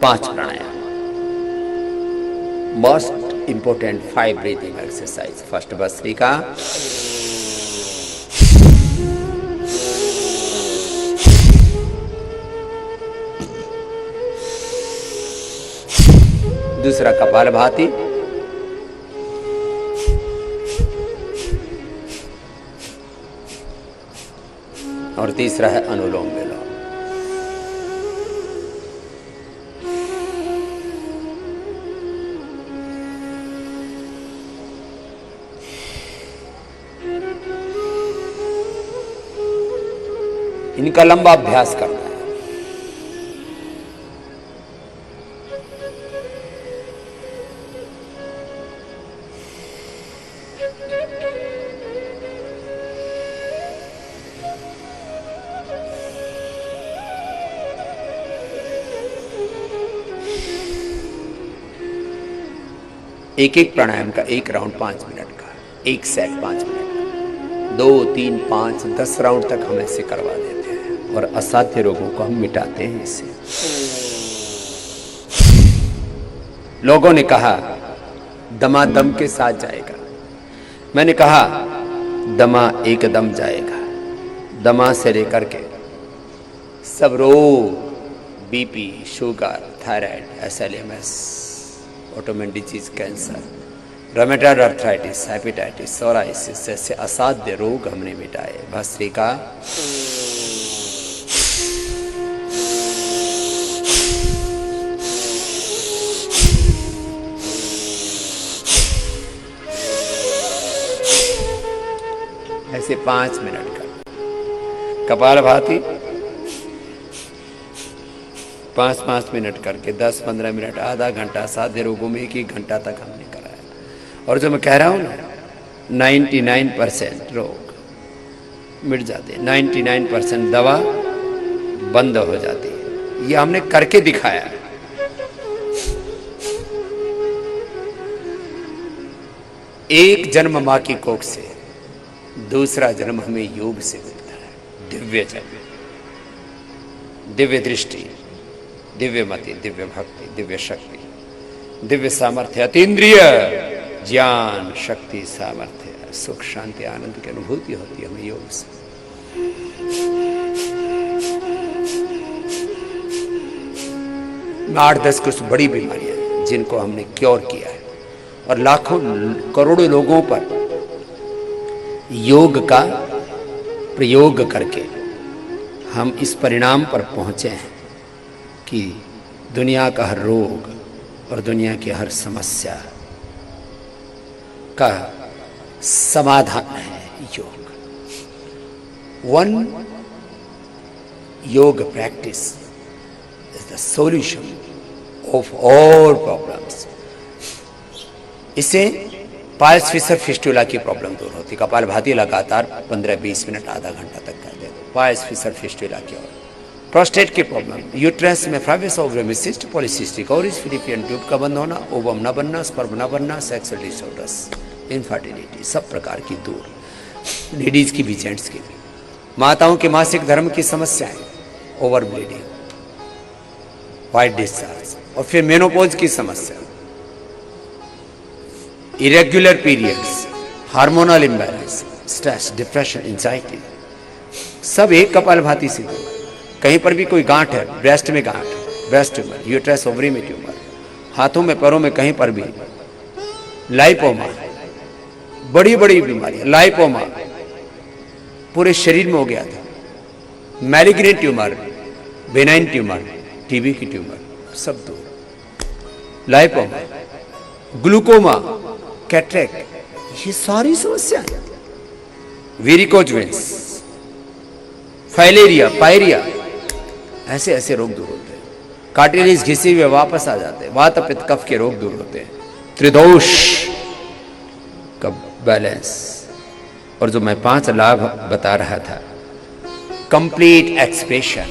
5 pranayama, most important 5 breathing exercise. First bhastrika, दूसरा कपालभाति, और तीसरा है अनुलोम विलोम। इनका लंबा अभ्यास करना है। एक एक प्राणायाम का एक राउंड 5 मिनट का, एक सेट 5 मिनट का, 2, 3, 5, 10 राउंड तक हम ऐसे करवा देते हैं और असाध्य रोगों को हम मिटाते हैं इससे। लोगों ने कहा दमा दम के साथ जाएगा, मैंने कहा दमा एकदम जाएगा। दमा से लेकर के सब रोग, BP, sugar, thyroid, SLMS, autoimmune disease, cancer, rheumatoid arthritis, hepatitis, psoriasis जैसे असाध्य रोग हमने मिटाए। भस्त्रिका, ऐसे 5 मिनट का। कपालभाति 5-5 मिनट करके 10-15 मिनट, आधा घंटा। साध्य रोगों में 1 घंटा तक हमने कराया। और जो मैं कह रहा हूं ना, 99% रोग मिट जाते हैं, 99% दवा बंद हो जाती है। ये हमने करके दिखाया। एक जन्म मां की कोख से, दूसरा जन्म हमें योग से मिलता है। दिव्य जन्म, दिव्य दृष्टि, दिव्य मति, दिव्य भक्ति, दिव्य शक्ति, दिव्य सामर्थ्य, अतीन्द्रिय ज्ञान, शक्ति, सामर्थ्य, सुख, शांति, आनंद की अनुभूति होती है हमें योग से। में 8-10 कुछ बड़ी बीमारियां हैं जिनको हमने क्योर किया है और लाखों करोड़ों लोगों पर योग का प्रयोग करके हम इस परिणाम पर पहुंचे हैं कि दुनिया का हर रोग और दुनिया की हर समस्या का समाधान है योग। वन योग practice is the solution of all problems. इससे पायल्स फिशर फिस्टुला की प्रॉब्लम दूर होती। कपालभाति लगातार 15-20 मिनट, आधा घंटा तक कर दे। पायल्स फिशर फिस्टुला की और प्रोस्टेट की प्रॉब्लम, यूट्रस में फ्राइवस ovarian cyst, polycystic ovaries, fallopian tube का बंद होना, ओवम न बनना, स्पर्म न बनना, सेक्सुअल डिसऑर्डर्स, इनफर्टिलिटी, सब प्रकार की दूर। लेडीज की भी, जेंट्स की भी। माताओं के मासिक धर्म की समस्याएं, ओवर ब्लीडिंग, व्हाइट डिस्चार्ज, और फिर मेनोपॉज की समस्या, irregular periods, hormonal imbalance, stress, depression, anxiety, सब एक कपालभाति से दूर। कहीं पर भी कोई गांठ है, ब्रेस्ट में गांठ, ब्रेस्ट ट्यूमर, यूट्रस ओवरी में ट्यूमर, हाथों में पैरों में कहीं पर भी, लाइपोमा, बड़ी बड़ी बीमारियां, लाइपोमा पूरे शरीर में हो गया था, malignant tumour, benign tumour, TB की ट्यूमर, सब दूर। लाइपोमा, ग्लूकोमा, कैटरेक्ट, ये सारी समस्याएं, वेरिकोज वेन्स, फाइलेरिया, पायरिया, ऐसे ऐसे रोग दूर होते हैं। कार्टिलेज घिसे हुए वापस आ जाते हैं। वात पित्त कफ के रोग दूर होते हैं। त्रिदोष का बैलेंस, और जो मैं 5 लाभ बता रहा था, कंप्लीट एक्सप्रेशन,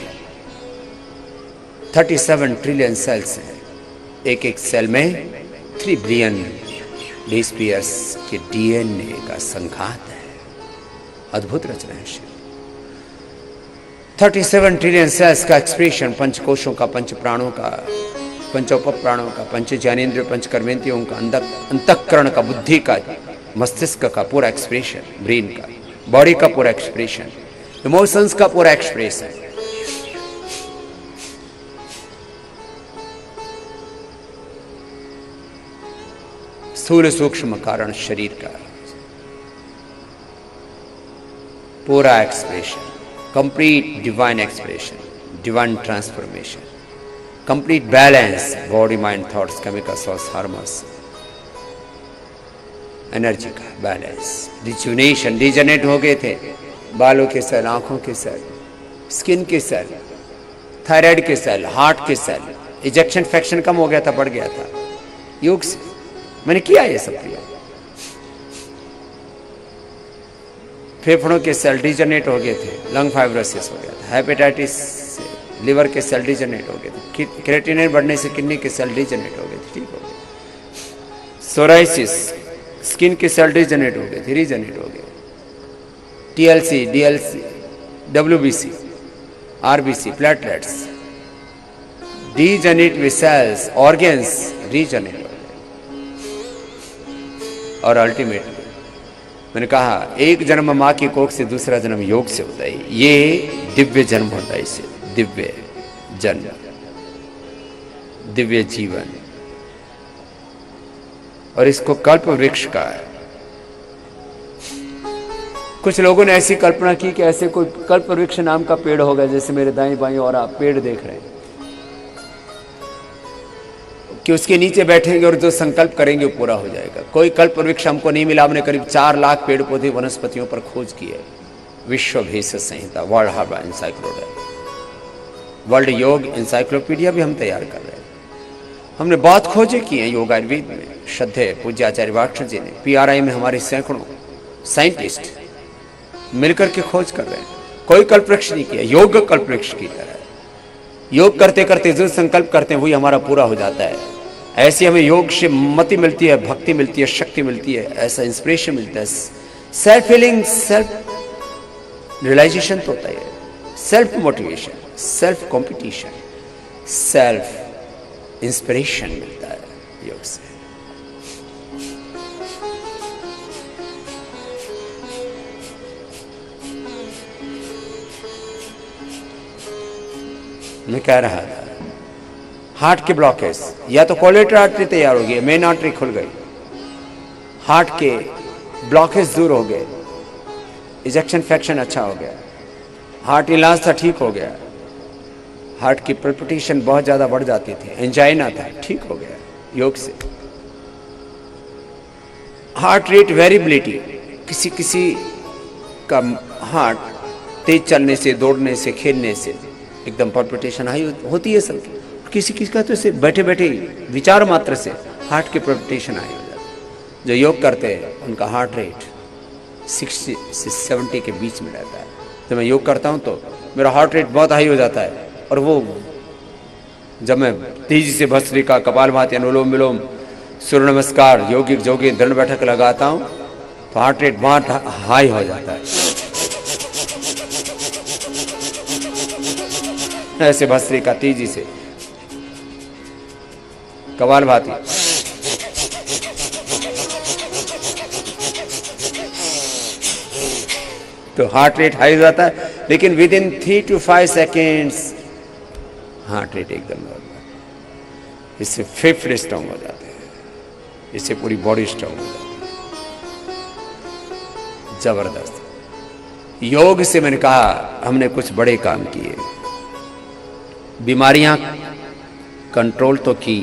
37 ट्रिलियन सेल्स हैं। एक एक सेल में 3 बिलियन बेस के डीएनए का संघात है। अद्भुत रचना है शिव। 37 ट्रिलियन सेल्स का एक्सप्रेशन, पंचकोशों का, पंच प्राणों का, पंचोप प्राणों का, पंच ज्ञानेन्द्रियों, पंच कर्मेंद्रियों का, अंतःकरण का, बुद्धि का, मस्तिष्क का पूरा एक्सप्रेशन, ब्रेन का, बॉडी का पूरा एक्सप्रेशन, इमोशंस का पूरा एक्सप्रेशन। स्थूल सूक्ष्म कारण शरीर का पूरा expression, complete divine expression, divine transformation, complete balance, body mind thoughts chemical source hormones, energy का बैलेंस, रिजुनेशन, डिजनरेट हो गए थे बालों के सेल, आंखों के सेल, स्किन के सेल, थायराइड के सेल, हार्ट के सेल, इजेक्शन फ्रैक्शन कम हो गया था, बढ़ गया था योग से। मैंने किया ये सब किया। फेफड़ों के सेल डिजनरेट हो गए थे, लंग फाइब्रोसिस हो गया था, हेपेटाइटिस से लिवर के सेल डिजनरेट हो गए थे, क्रेटिनिन बढ़ने से किडनी के सेल डिजनरेट हो गए थे, ठीक हो गए। सोराइसिस, स्किन के सेल डिजनरेट हो गए थे, रीजनरेट हो गए। TLC, DLC, WBC, RBC, platelets, degenerate cells, organs regenerate हो गए। और अल्टीमेटली मैंने कहा एक जन्म मां की कोख से, दूसरा जन्म योग से होता है। ये दिव्य जन्म होता है, इसे दिव्य जन्म, दिव्य जीवन, और इसको कल्प वृक्ष का है। कुछ लोगों ने ऐसी कल्पना की कि ऐसे कोई कल्प वृक्ष नाम का पेड़ होगा, जैसे मेरे दाएं बाएं और आप पेड़ देख रहे हैं, कि उसके नीचे बैठेंगे और जो संकल्प करेंगे वो पूरा हो जाएगा। कोई कल्प वृक्ष हमको नहीं मिला। हमने करीब 4 लाख पेड़ पौधे वनस्पतियों पर खोज की है। विश्व भेषज संहिता, वर्ल्ड हर्बल एनसाइक्लोपीडिया, वर्ल्ड योग एनसाइक्लोपीडिया भी हम तैयार कर रहे हैं। हमने बहुत खोजें की हैं योग आयुर्वेद में। श्रद्धेय पूज्य आचार्य वाक्ष जी ने, PRI में हमारे सैकड़ों साइंटिस्ट मिलकर के खोज कर रहे हैं। कोई कल्प वृक्ष नहीं किया, योग कल्प वृक्ष की तरह। योग करते करते जो संकल्प करते हैं वही हमारा पूरा हो जाता है। ऐसी हमें योग से मति मिलती है, भक्ति मिलती है, शक्ति मिलती है, ऐसा इंस्पिरेशन मिलता है। सेल्फ फीलिंग, सेल्फ रियलाइजेशन तो होता है, self motivation, self competition, self inspiration मिलता है योग से। मैं कह रहा था हार्ट के ब्लॉकेज, या तो कोलेटरल आर्टरी तैयार हो गई, मेन आर्टरी खुल गई, हार्ट के ब्लॉकेज दूर हो गए, इजेक्शन फ्रैक्शन अच्छा हो गया, हार्ट इलाज था ठीक हो गया, हार्ट की पल्पिटेशन बहुत ज़्यादा बढ़ जाती थी, एंजाइना था ठीक हो गया योग से। हार्ट रेट वेरिएबिलिटी, किसी किसी का हार्ट तेज चलने से, दौड़ने से, खेलने से एकदम पल्पिटेशन हाई होती है सबकी, किसी किसी का तो सिर्फ बैठे बैठे विचार मात्र से हार्ट की पल्पिटेशन हाई हो जाती है। जो योग करते हैं उनका हार्ट रेट 60 से 70 के बीच में रहता है। जब मैं योग करता हूँ तो मेरा हार्ट रेट बहुत हाई हो जाता है, और वो जब मैं तेजी से भस्त्रिका, कपालभाति, अनुलोम विलोम, सूर्य नमस्कार, योगिक जोगी दंड बैठक लगाता हूँ तो हार्ट रेट बहुत हाई हो जाता है। ऐसे भस्त्रिका तेजी से, कपालभाति, तो हार्ट रेट हाई हो जाता है। लेकिन with in 3 to 5 seconds heart rate एकदम नॉर्मल। इससे फेफड़े स्ट्रांग हो जाते हैं, इससे पूरी बॉडी स्ट्रांग हो जाती है। जबरदस्त योग से मैंने कहा हमने कुछ बड़े काम किए। बीमारियां कंट्रोल तो की,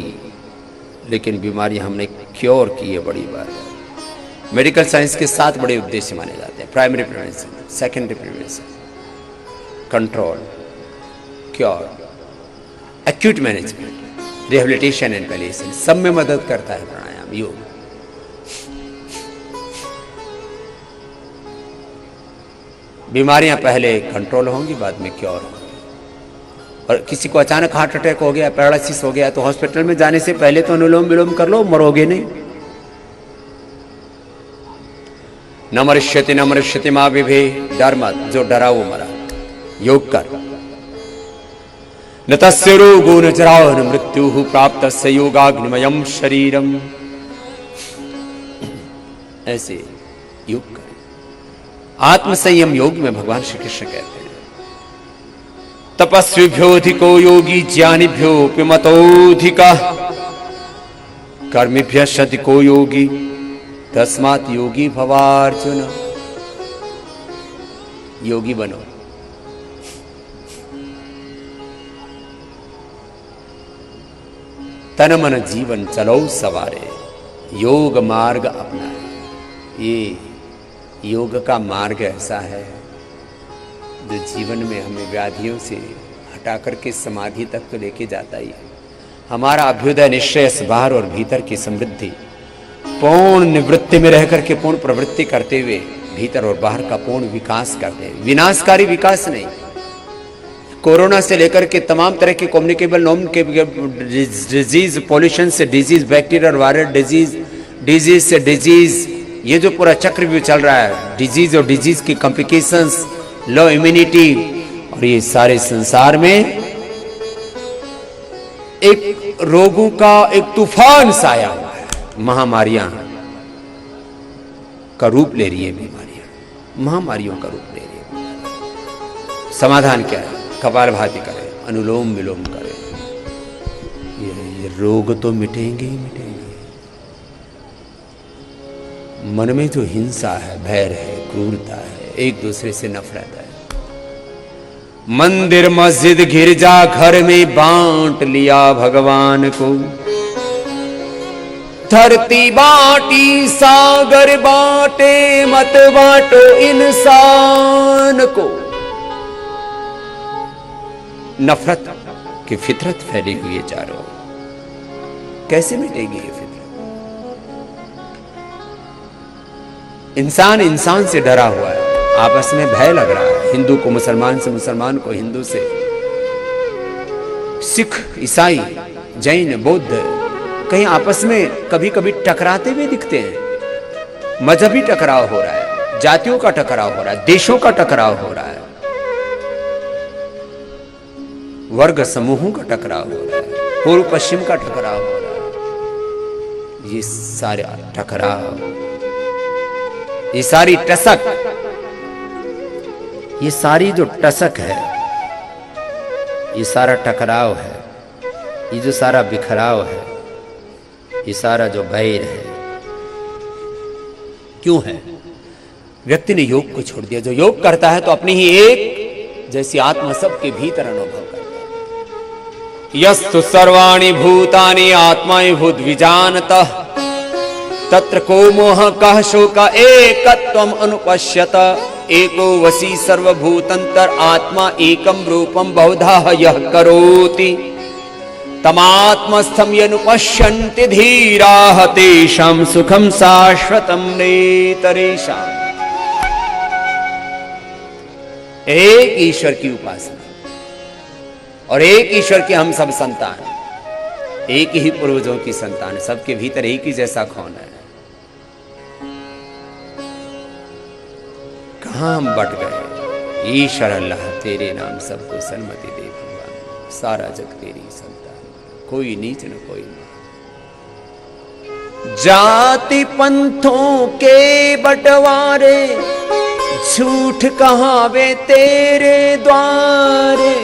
लेकिन बीमारियां हमने क्योर की है, बड़ी बात है। मेडिकल साइंस के 7 बड़े उद्देश्य माने जाते हैं। Primary prevention, secondary prevention, control, cure, acute management, rehabilitation and palliation. सब में मदद करता है प्राणायाम, योग। बीमारियां पहले कंट्रोल होंगी, बाद में क्योर होंगी। और किसी को अचानक हार्ट अटैक हो गया, पैरालिसिस हो गया, तो हॉस्पिटल में जाने से पहले तो अनुलोम विलोम कर लो, मरोगे नहीं। न मरिष्यति मां विभे, डर मत, जो डरा वो मरा। योग कर। न तस्य रोगो न जराओ न मृत्यु प्राप्तस्य योगाग्निमयम् शरीरम। ऐसे योग करें। आत्मसंयम योग में भगवान श्री कृष्ण कहते हैं तपस्विभ्योऽधिको योगी ज्ञानिभ्योऽपि मतोऽधिकः कर्मिभ्यश्चाधिको योगी तस्मात् योगी भवार्जुन। योगी बनो। तन मन जीवन चलो सवारे, योग मार्ग अपनाए। ये योग का मार्ग ऐसा है जो जीवन में हमें व्याधियों से हटा करके समाधि तक तो लेके जाता ही है। हमारा अभ्युदय निश्चय बाहर और भीतर की समृद्धि, पूर्ण निवृत्ति में रह करके पूर्ण प्रवृत्ति करते हुए भीतर और बाहर का पूर्ण विकास करते हैं। विनाशकारी विकास नहीं। कोरोना से लेकर के तमाम तरह के कम्युनिकेबल नॉन डिजीज, पॉल्यूशन से डिजीज, बैक्टीरिया और वायरल डिजीज, डिजीज से डिजीज, ये जो पूरा चक्रव्यूह चल रहा है, डिजीज और डिजीज की कॉम्प्लिकेशंस, लो इम्यूनिटी, और ये सारे संसार में एक रोगों का एक तूफान सा आया हुआ है। महामारियां का रूप ले रही है, बीमारियां महामारियों का रूप ले रही है। समाधान क्या है? कपालभाति करें, अनुलोम विलोम करें, ये रोग तो मिटेंगे ही मिटेंगे। मन में जो हिंसा है, भय है, क्रूरता है, एक दूसरे से नफरत है, मंदिर मस्जिद गिरजा घर में बांट लिया भगवान को। धरती बांटी सागर बांटे, मत बांटो इंसान को। नफरत की फितरत फैली हुई है चारों ओर। कैसे मिटेगी ये फितरत? इंसान इंसान से डरा हुआ है, आपस में भय लग रहा है। हिंदू को मुसलमान से, मुसलमान को हिंदू से, सिख, ईसाई, जैन, बौद्ध कहीं आपस में कभी कभी टकराते हुए दिखते हैं। मजहबी टकराव हो रहा है, जातियों का टकराव हो रहा है, देशों का टकराव हो रहा है, वर्ग समूहों का टकराव हो रहा है, पूर्व पश्चिम का टकराव हो रहा है। ये सारे टकराव, ये सारी टसक, ये सारी जो टसक है, ये सारा टकराव है, ये जो सारा बिखराव है, ये सारा जो बैर है, क्यों है? व्यक्ति ने योग को छोड़ दिया। जो योग करता है तो अपनी ही एक जैसी आत्मा सबके भीतर अनुभव करता है। यस्तु सर्वाणि भूतानि आत्माभूत विजानतः तत्र को मोह कह शोक एकत्वम अनुपश्यत। एको वसी सर्वभूतंतर आत्मा एकम रूपम बहुधा यह करोति। तमात्मस्थम यनुपश्यन्ति धीराः तेषां सुखम शाश्वतम नेतरेषाम्। एक ईश्वर की उपासना और एक ईश्वर के हम सब संतान, एक ही पूर्वजों की संतान, सबके भीतर एक ही जैसा कौन है। कहां हम बट गए? ईश्वर अल्लाह तेरे नाम सबको सन्मति दे भगवान। सारा जग तेरी संतान, कोई नीच न कोई मान। जाति पंथों के बंटवारे झूठ कहावे तेरे द्वारे।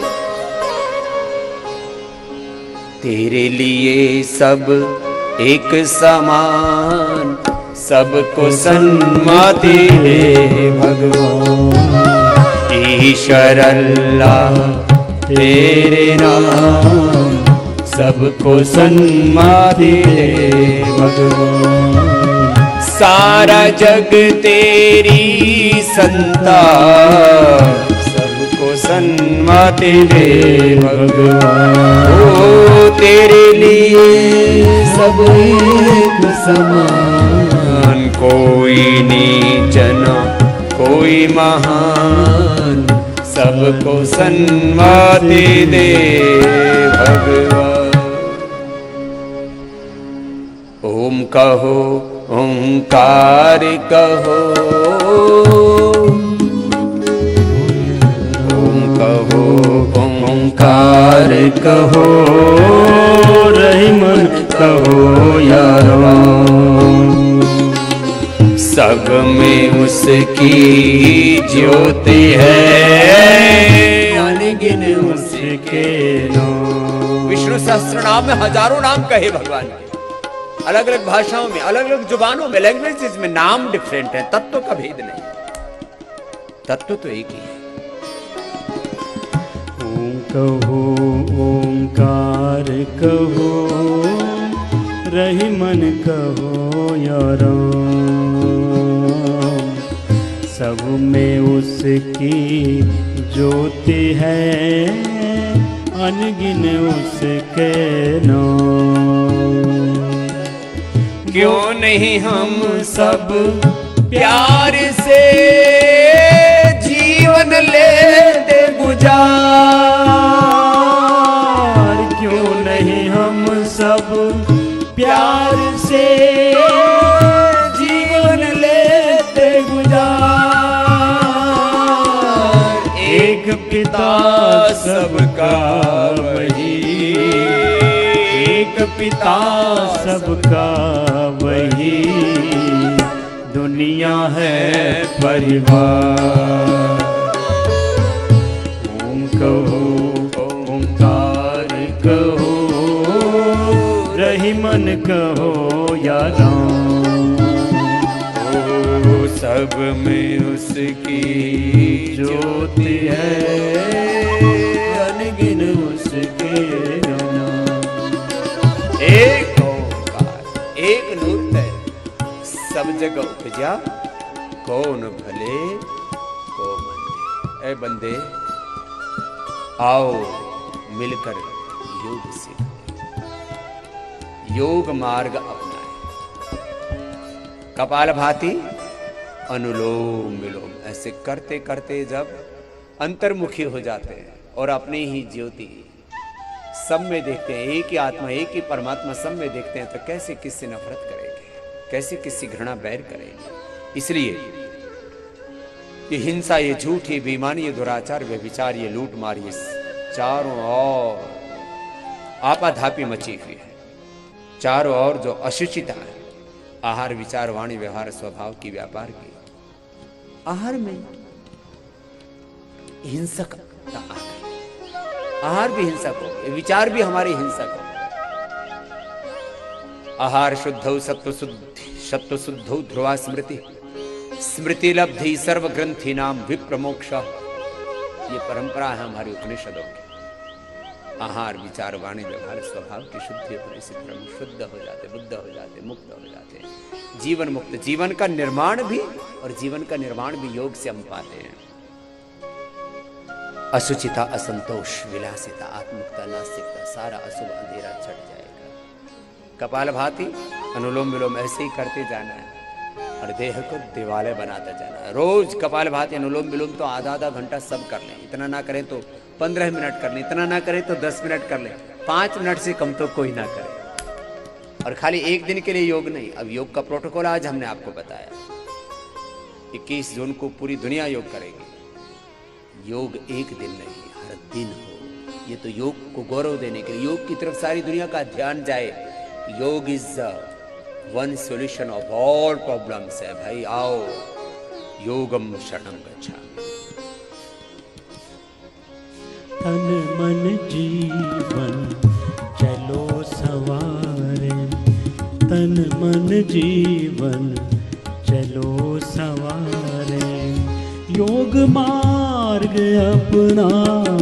तेरे लिए सब एक समान, सबको सन्मति दे भगवान। ईश्वर अल्लाह तेरे नाम सबको सन्मति दे भगवान। सारा जग तेरी संतान, सबको सन्मति दे भगवान। ओ तेरे लिए सब एक समान, कोई नीच न कोई महान, सबको सन्मति दे भगवान। ओम कहो ओंकार कहो, ओम कहो ओंकार ओंकार कहो, रहीमन कहो या राम। सब में उसकी ज्योति है, अनगिन उसके नाम। विष्णु सहस्त्र नाम में हजारों नाम कहे भगवान ने, अलग अलग भाषाओं में, अलग अलग जुबानों में, लैंग्वेजेस में नाम डिफरेंट है, तत्व का भेद नहीं, तत्व तो एक ही है। ओम कहो, ओंकार कहो, रहीमन कहो या राम। सब में उसकी ज्योति है, अनगिन उसके नाम। क्यों नहीं हम सब प्यार से जीवन लेते गुजार, क्यों नहीं हम सब प्यार से जीवन लेते गुजार। एक पिता सबका वही, एक पिता सबका वही, दुनिया है परिवार। ओम कहो, ओंकार कहो, रहीमन कहो या राम। ओ सब में उसकी ज्योति है, अनगिन उसके नाम। एक ओंकार, एक नूत है, सब जगह उपजा, कौन भले को मंदे। ऐ बंदे आओ मिलकर योग सीखें, योग मार्ग अपनाएं। कपालभाति, अनुलोम विलोम, ऐसे करते करते जब अंतर्मुखी हो जाते हैं और अपनी ही ज्योति सब में देखते हैं, एक ही आत्मा, एक ही परमात्मा सब में देखते हैं, तो कैसे किससे नफरत करेंगे, कैसे किससे घृणा बैर करेंगे। इसलिए ये हिंसा, ये झूठ, ये बेईमानी, ये दुराचार, व्यभिचार, ये लूट मार, ये चारों ओर आपाधापी मची हुई है। चारों ओर जो अशुचिता है, आहार, विचार, वाणी, व्यवहार, स्वभाव की, व्यापार की, आहार में हिंसकता आ गई। आहार भी हिंसक हो गए, विचार भी हमारे हिंसक हो। आहार शुद्धौ सत्व सत्व शुद्धौ ध्रुवा स्मृति, स्मृति लब्धि सर्व ग्रंथि नाम विप्रमोक्ष। ये परंपरा है हमारी उपनिषदों की। आहार, विचार, वाणी, व्यवहार, स्वभाव की शुद्धि होने से ब्रह्म शुद्ध हो जाते, बुद्ध हो जाते, मुक्त हो जाते, जीवन मुक्त। जीवन का निर्माण भी, और जीवन का निर्माण भी योग से हम पाते हैं। अशुचिता, असंतोष, विलासिता, आत्मकता, नास्तिकता, सारा अशुभ अंधेरा छट जाएगा। कपालभाति, अनुलोम विलोम ऐसे ही करते जाना है और देह को देवालय बनाता जाना है। रोज कपालभाति, अनुलोम विलोम तो आधा आधा घंटा सब कर लें। इतना ना करें तो 15 मिनट कर लें, इतना ना करें तो 10 मिनट कर लें, 5 मिनट से कम तो कोई ना करे। और खाली एक दिन के लिए योग नहीं। अब योग का प्रोटोकॉल आज हमने आपको बताया। 21 जून को पूरी दुनिया योग करेगी। योग एक दिन नहीं, हर दिन हो। ये तो योग को गौरव देने के लिए, योग की तरफ सारी दुनिया का ध्यान जाए। योग is one solution of all problems है भाई। आओ योगम शरणम गच्छामि। तन मन जीवन चलो सवारे, तन मन जीवन चलो सवारे, योग मार्ग अपनाए,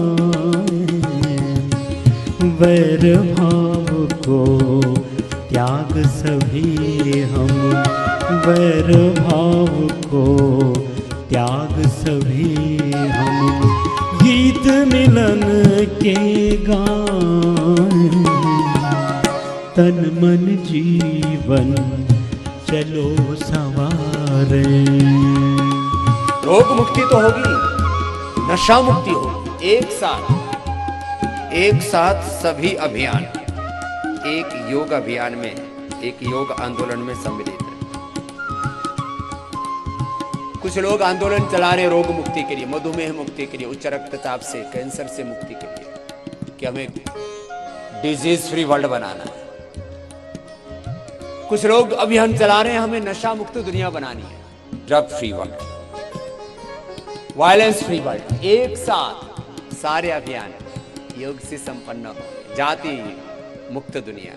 वैर भाव को त्याग सभी हम, वैर भाव को त्याग सभी हम, गीत मिलन के गाएं, तन मन जीवन चलो सवारे। रोग मुक्ति तो होगी, नशा मुक्ति होगी। एक साथ सभी अभियान एक योग अभियान में, एक योग आंदोलन में सम्मिलित है। कुछ लोग आंदोलन चला रहे रोग मुक्ति के लिए, मधुमेह मुक्ति के लिए, उच्च रक्तचाप से, कैंसर से मुक्ति के लिए। कि हमें डिजीज फ्री वर्ल्ड बनाना है। कुछ लोग अभियान चला रहे हैं, हमें नशा मुक्त दुनिया बनानी है, drug free world, violence free world. एक साथ सारे अभियान योग से संपन्न हो, जाति मुक्त दुनिया,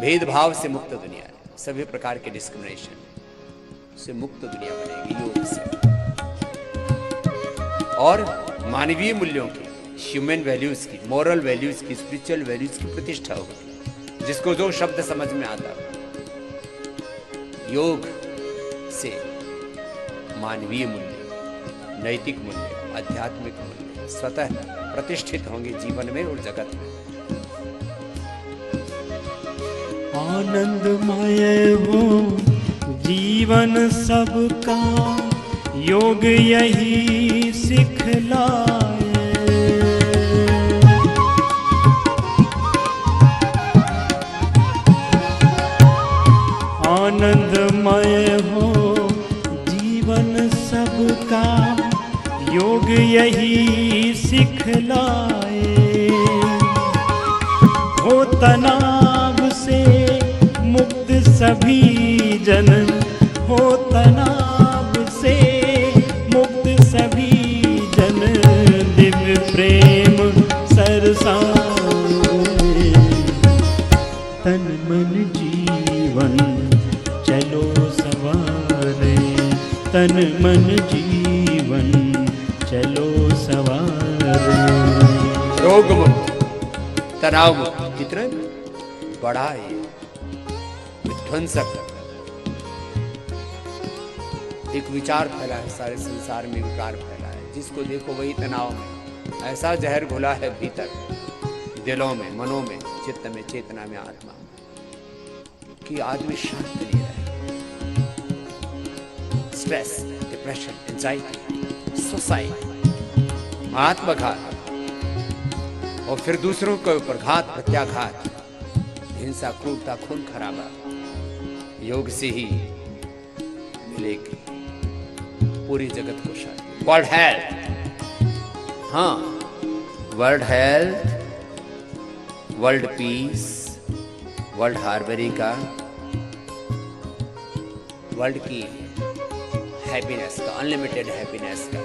भेदभाव से मुक्त दुनिया, सभी प्रकार के डिस्क्रिमिनेशन से मुक्त दुनिया बनेगी योग से। और मानवीय मूल्यों की, ह्यूमन वैल्यूज की, मॉरल वैल्यूज की, स्पिरिचुअल वैल्यूज की प्रतिष्ठा होगी। जिसको जो शब्द समझ में आता हो, योग से मानवीय मूल्य, नैतिक मूल्य, आध्यात्मिक मूल्य स्वतः प्रतिष्ठित होंगे जीवन में और जगत में। आनंदमय हो जीवन सबका, योग यही सिखलाए। आनंदमय हो जीवन सबका, योग यही सिखलाए। हो तनाव से मुक्त सभी जन, हो तनाव से मुक्त सभी जन, दिव्य प्रेम सरसाए। तन मन जीवन चलो सवारे, तन मन जीवन चलो सवारे। रोग मुक्त, तनाव मुक्त, कितना बड़ा है विध्वंसक एक विचार फैला है, सारे संसार में विकार फैला है। जिसको देखो वही तनाव में, ऐसा जहर घुला है भीतर, दिलों में, मनों में, चित्त में, चेतना में, आत्मा में, कि आदमी शांत नहीं रहे। स्ट्रेस, डिप्रेशन, एंजाइटी, सुसाइड, आत्मघात, और फिर दूसरों के ऊपर घात प्रत्याघात, हिंसा, क्रूरता, खून खराबा, योग से ही मिलेगी पूरी जगत को शांति। वर्ल्ड हेल्थ, हाँ, world health, world peace, world harmony का, वर्ल्ड की हैप्पीनेस का, अनलिमिटेड हैप्पीनेस का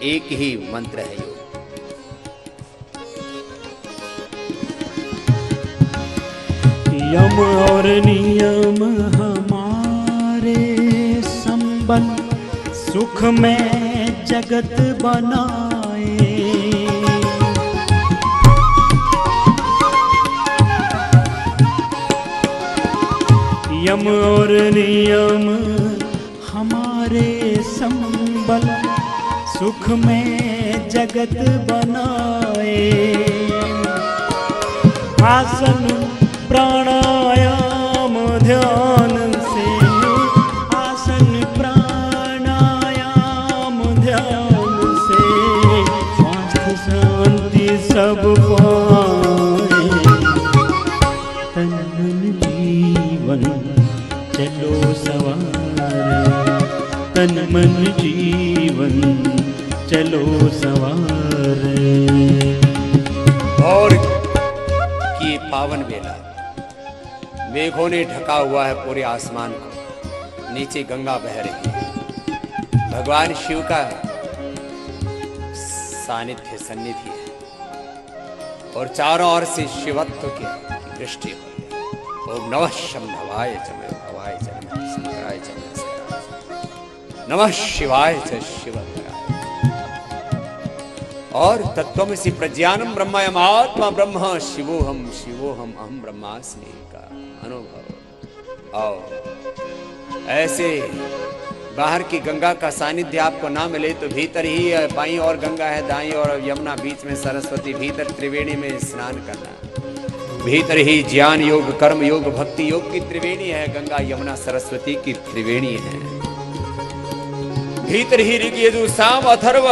एक ही मंत्र है योग। यम और नियम हमारे संबल, सुख में जगत बनाए। यम और नियम हमारे संबल, सुख में जगत बनाए। आसन प्राणायाम ध्यान से, आसन प्राणायाम ध्यान से, स्वास्थ्य शांति सब पाए। तन मन जीवन चलो सवारे, तन मन जीवन चलो सवारे। और ये पावन बेला, मेघों ने ढका हुआ है पूरे आसमान को, नीचे गंगा बह रही है, भगवान शिव का सानिध्य, सन्निधि है, और चारों ओर से शिवत्व की दृष्टि हो। ओम नमः शंभवाय च भवाय च नमः शंकराय च नमः शिवाय च शिवतराय। और तत्त्वमसि प्रज्ञानम ब्रह्मयम आत्मा ब्रह्म शिवोहम शिवोहम अहम ब्रह्मास्मि का अनुभव। और ऐसे बाहर की गंगा का सानिध्य आपको ना मिले तो भीतर ही है, बाईं और गंगा है, दाईं और यमुना, बीच में सरस्वती, भीतर त्रिवेणी में स्नान करना। भीतर ही ज्ञान योग, कर्म योग, भक्ति योग की त्रिवेणी है, गंगा यमुना सरस्वती की त्रिवेणी है। भीतर ही ऋग्यजु साम अथर्व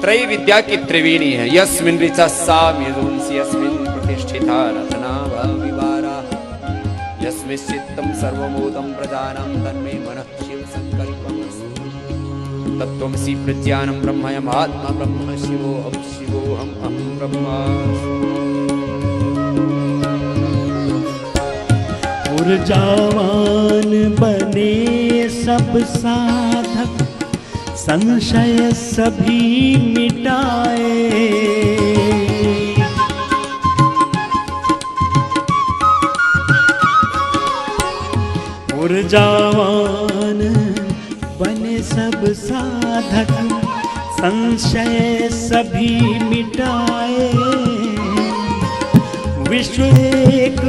त्रय विद्या की त्रिवेणी है। यस्मिन् ऋचा साम यजुंसि यस्मिन् प्रतिष्ठिता रत्ना भविवारा, यस्मिन् चित्तम सर्वभूतम प्रजानां तन्मे मनः शिव संकल्पमस्तु। तत्त्वमसि प्रज्ञानं ब्रह्मयम् आत्मा ब्रह्म शिवोऽहम् अहं ब्रह्मास्मि। ऊर्जावान बने सब साधक, संशय सभी मिटाए। ऊर्जावान बने सब साधक, संशय सभी मिटाए। विश्व एक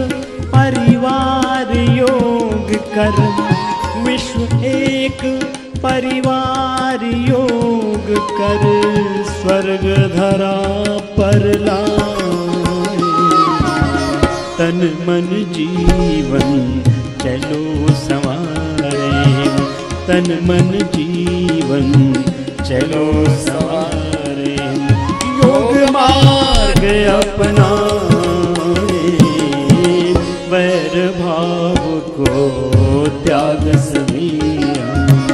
परिवार योग कर, विश्व एक परिवार योग कर, स्वर्ग धरा पर लाए। तन मन जीवन चलो संवारे, तन मन जीवन चलो संवारे। योग मार्ग अपनाए, वैर भाव को त्याग सभी हम।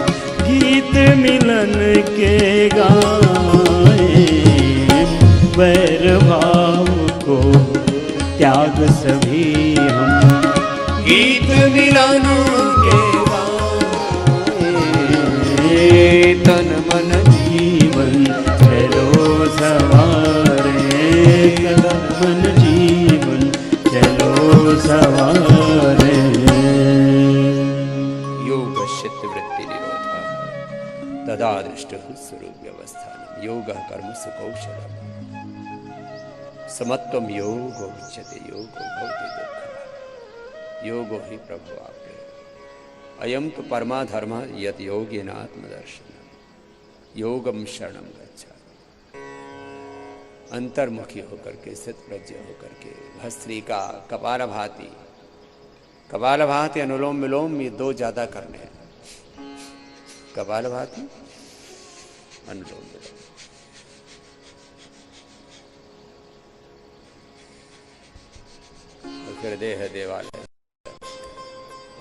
गीत मिलन के गाए, वैर भाव को त्याग सभी हम। गीत मिलन के गाए, तन मन जीवन चलो सवारे। तन मन जीवन चलो सवारे। योग चित्तवृत्ति निरोधः तदा दृष्टः स्वरूप व्यवस्थानम्। योगः कर्मसु कौशलम् समत्वं योगो उच्यते। योगो भवति दुःखः। योगो हि प्रभवाप्यय। अयं तु परमा धर्मः यत् योगेन आत्मदर्शनम्। योगम शरणं गच्छामि। अंतर्मुखी होकर के, स्थितप्रज्ञ होकर के, भस्त्रिका, कपालभाति। कपालभाति अनुलोम विलोम ये दो ज्यादा करने हैं। कपालभाति अनुलोम विलोम। और फिर देह देवालय।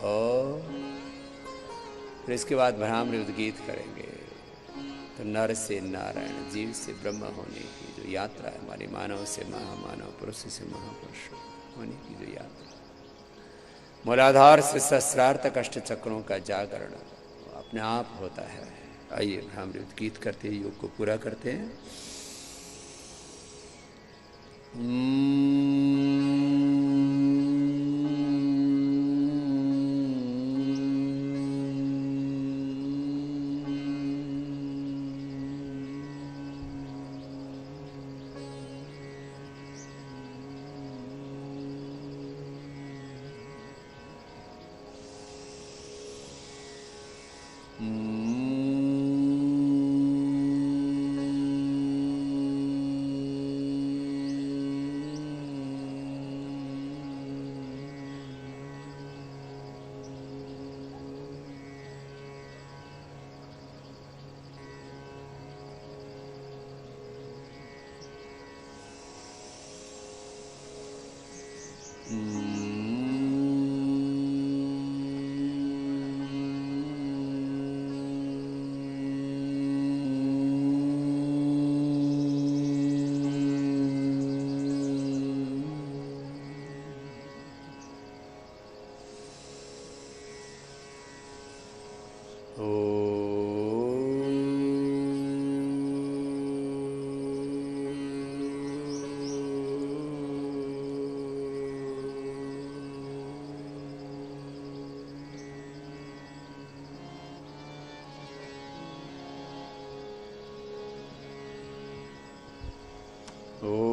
और फिर इसके बाद भ्रामृत गीत करेंगे। तो नर से नारायण, जीव से ब्रह्म होने की जो यात्रा है हमारी, मानव से महामानव, पुरुष से महापुरुष होने की जो यात्रा, मूलाधार से सहस्रार्थ कष्ट चक्रों का जागरण अपने आप होता है। आइए भ्रामृत गीत करते हैं, योग को पूरा करते हैं। ओ